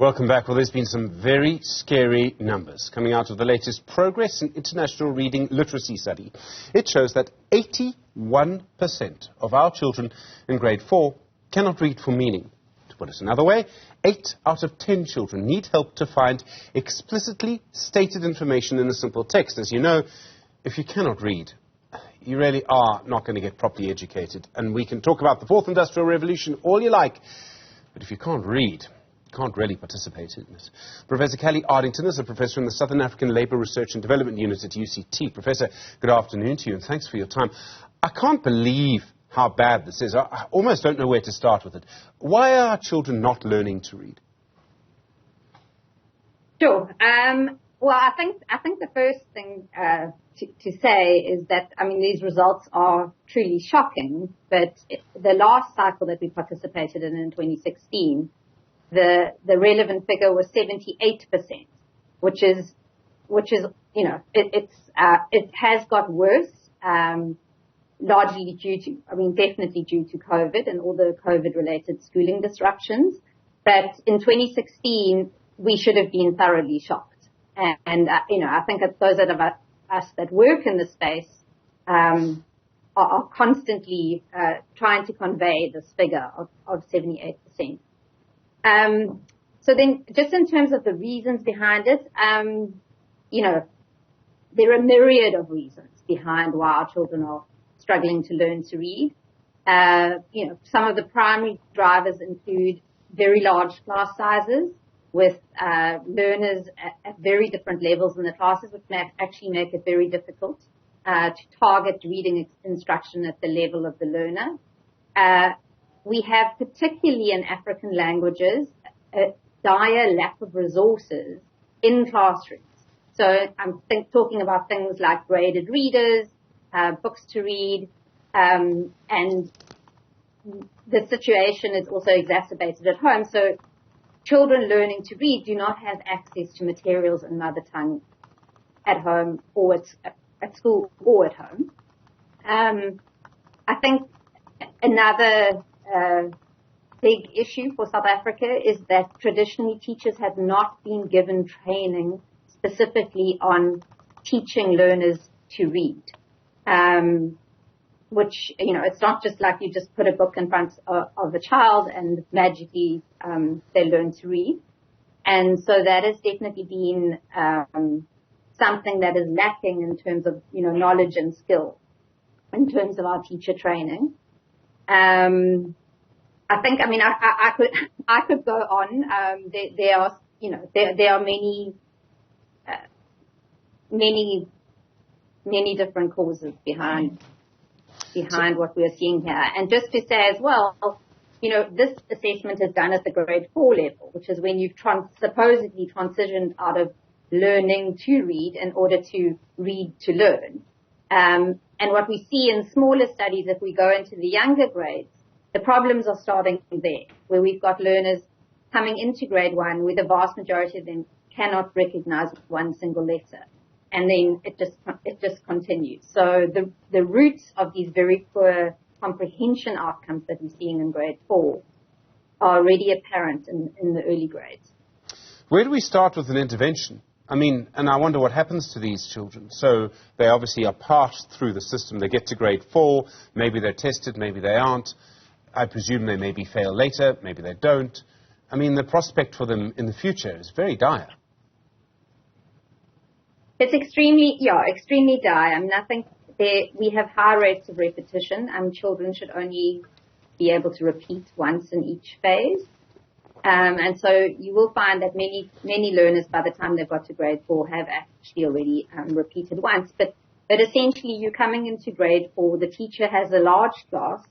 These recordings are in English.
Welcome back. Well, there's been some very scary numbers coming out of the latest Progress in International Reading Literacy study. It shows that 81% of our children in grade 4 cannot read for meaning. To put it another way, 8 out of 10 children need help to find explicitly stated information in a simple text. As you know, if you cannot read, you really are not going to get properly educated. And we can talk about the Fourth Industrial Revolution all you like, but if you can't read, can't really participate in it. Professor Kelly Ardington is a professor in the Southern African Labour Research and Development Unit at UCT. Professor, good afternoon to you and thanks for your time. I can't believe how bad this is. I almost don't know where to start with it. Why are our children not learning to read? Sure. Well, I think the first thing to say is that, I mean, these results are truly shocking, but the last cycle that we participated in 2016, the relevant figure was 78%, which is, you know, it has got worse, largely definitely due to COVID and all the COVID-related schooling disruptions. But in 2016, we should have been thoroughly shocked. And you know, I think that those of us that work in the space are constantly trying to convey this figure of 78%. So then, just in terms of the reasons behind it, you know, there are a myriad of reasons behind why our children are struggling to learn to read. You know, some of the primary drivers include very large class sizes with learners at very different levels in the classes, which may actually make it very difficult to target reading instruction at the level of the learner. We have, particularly in African languages, a dire lack of resources in classrooms. So I'm talking about things like graded readers, books to read, and the situation is also exacerbated at home. So children learning to read do not have access to materials in mother tongue at home or at school or at home. I think another big issue for South Africa is that traditionally teachers have not been given training specifically on teaching learners to read. Which, you know, it's not just like you just put a book in front of a child and magically they learn to read. And so that has definitely been something that is lacking in terms of, you know, knowledge and skill in terms of our teacher training. I think, I mean, I could go on. There are, you know, there are many different causes behind what we're seeing here. And just to say as well, you know, this assessment is done at the grade 4 level, which is when you've supposedly transitioned out of learning to read in order to read to learn. And what we see in smaller studies, if we go into the younger grades, the problems are starting there, where we've got learners coming into grade 1 where the vast majority of them cannot recognize one single letter. And then it just continues. So the roots of these very poor comprehension outcomes that we're seeing in grade 4 are already apparent in the early grades. Where do we start with an intervention? I mean, and I wonder what happens to these children. So they obviously are passed through the system. They get to grade 4. Maybe they're tested, maybe they aren't. I presume they maybe fail later, maybe they don't. I mean, the prospect for them in the future is very dire. It's extremely dire. I mean, I think we have high rates of repetition, and children should only be able to repeat once in each phase. And so you will find that many learners, by the time they've got to grade 4, have actually already repeated once. But essentially, you're coming into grade 4, the teacher has a large class,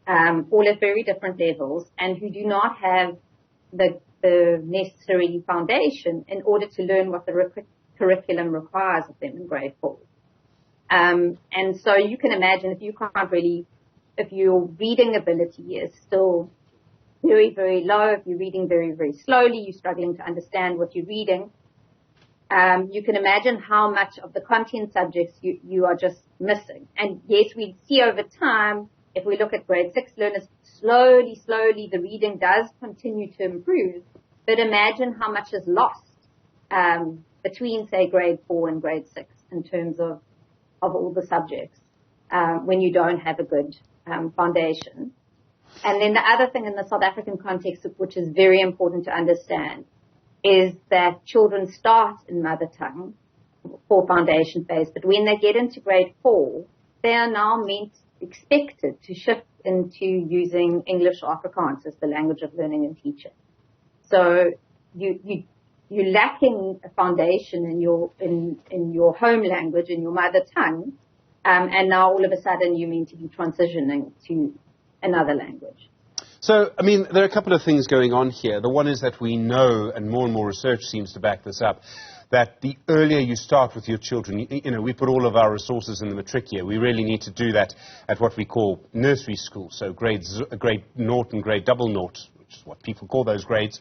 all at very different levels, and who do not have the necessary foundation in order to learn what the curriculum requires of them in grade 4. And so you can imagine if your reading ability is still very, very low, if you're reading very, very slowly, you're struggling to understand what you're reading, you can imagine how much of the content subjects you are just missing. And yes, we see over time, if we look at grade 6 learners, slowly, the reading does continue to improve. but imagine how much is lost between, say, grade 4 and grade 6 in terms of all the subjects when you don't have a good foundation. And then the other thing in the South African context, which is very important to understand, is that children start in mother tongue for foundation phase, but when they get into grade 4, they are now expected to shift into using English or Afrikaans as the language of learning and teaching. So you're lacking a foundation in your home language, in your mother tongue, and now all of a sudden you mean to be transitioning to another language. So, I mean, there are a couple of things going on here. The one is that we know, and more research seems to back this up, that the earlier you start with your children, we put all of our resources in the matric year. We really need to do that at what we call nursery school, so grade 0 and grade 00, which is what people call those grades.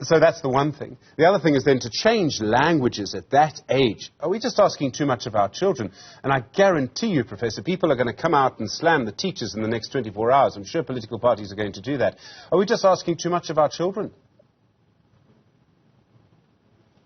So that's the one thing. The other thing is then to change languages at that age. Are we just asking too much of our children? And I guarantee you, Professor, people are going to come out and slam the teachers in the next 24 hours. I'm sure political parties are going to do that. Are we just asking too much of our children?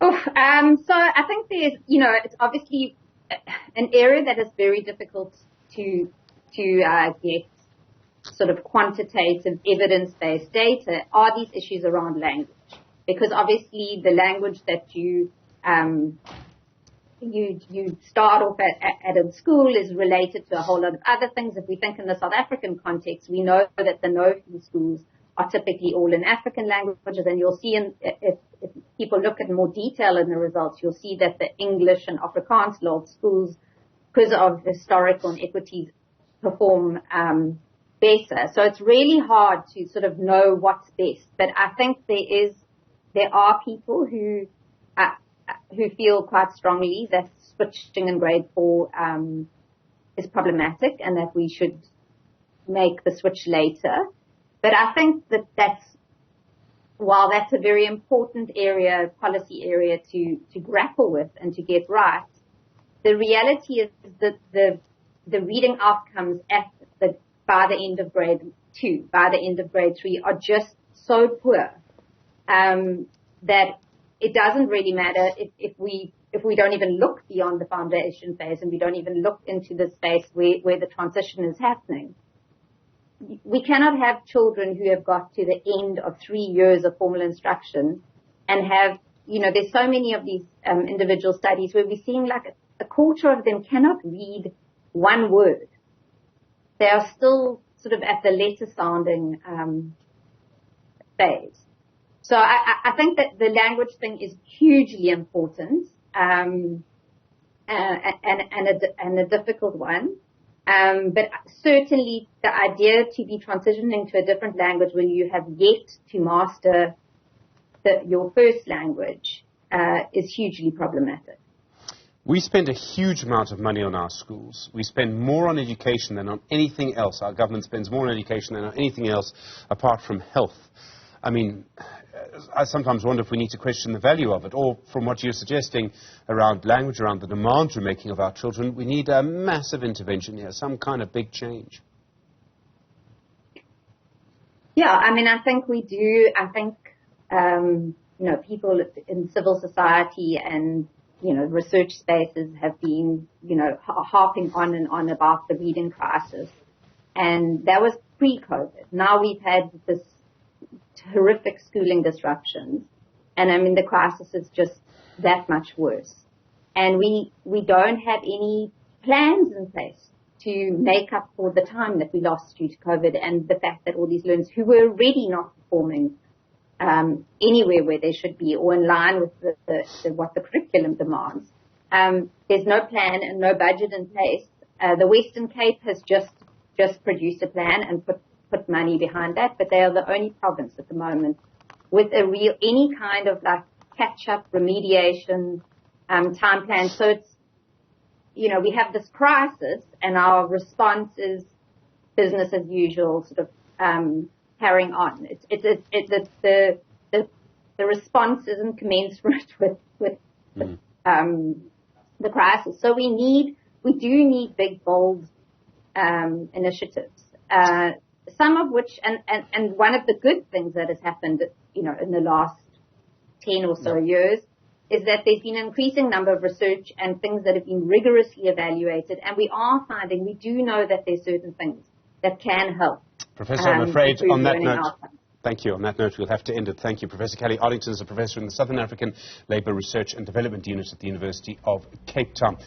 So I think there's, it's obviously an area that is very difficult to get sort of quantitative evidence-based data are these issues around language. Because obviously the language that you start off at in school is related to a whole lot of other things. If we think in the South African context, we know that the no-fee schools are typically all in African languages, and you'll see if people look at more detail in the results, you'll see that the English and Afrikaans law schools, because of historical inequities, perform better. So it's really hard to sort of know what's best. But I think there are people who feel quite strongly that switching in grade 4 is problematic and that we should make the switch later. But I think while that's a very important policy area to grapple with and to get right, the reality is that the reading outcomes by the end of grade 2, by the end of grade 3 are just so poor that it doesn't really matter if we don't even look beyond the foundation phase and we don't even look into the space where the transition is happening. We cannot have children who have got to the end of 3 years of formal instruction and have, there's so many of these individual studies where we're seeing like a quarter of them cannot read one word. They are still sort of at the letter sounding phase. So I think that the language thing is hugely important and a difficult one. But certainly the idea to be transitioning to a different language when you have yet to master your first language is hugely problematic. We spend a huge amount of money on our schools. We spend more on education than on anything else. Our government spends more on education than on anything else apart from health. I mean, I sometimes wonder if we need to question the value of it, or from what you're suggesting around language, around the demands we're making of our children, we need a massive intervention here, some kind of big change. Yeah, I mean, I think we do. I think, people in civil society and, research spaces have been, harping on and on about the reading crisis. And that was pre-COVID. Now we've had this horrific schooling disruptions. And I mean, the crisis is just that much worse. And we don't have any plans in place to make up for the time that we lost due to COVID and the fact that all these learners who were already not performing anywhere where they should be or in line with what the curriculum demands. There's no plan and no budget in place. The Western Cape has just produced a plan and put money behind that, but they are the only province at the moment with any kind of like catch-up remediation time plan. So it's, we have this crisis and our response is business as usual, sort of carrying on. The response isn't commensurate with the crisis. So we do need big, bold initiatives. some of which, and one of the good things that has happened, in the last 10 or so years, is that there's been an increasing number of research and things that have been rigorously evaluated, and we do know that there's certain things that can help. Professor, I'm afraid on that note, thank you. On that note, we'll have to end it. Thank you. Professor Kelly Ardington is a professor in the Southern African Labour Research and Development Unit at the University of Cape Town.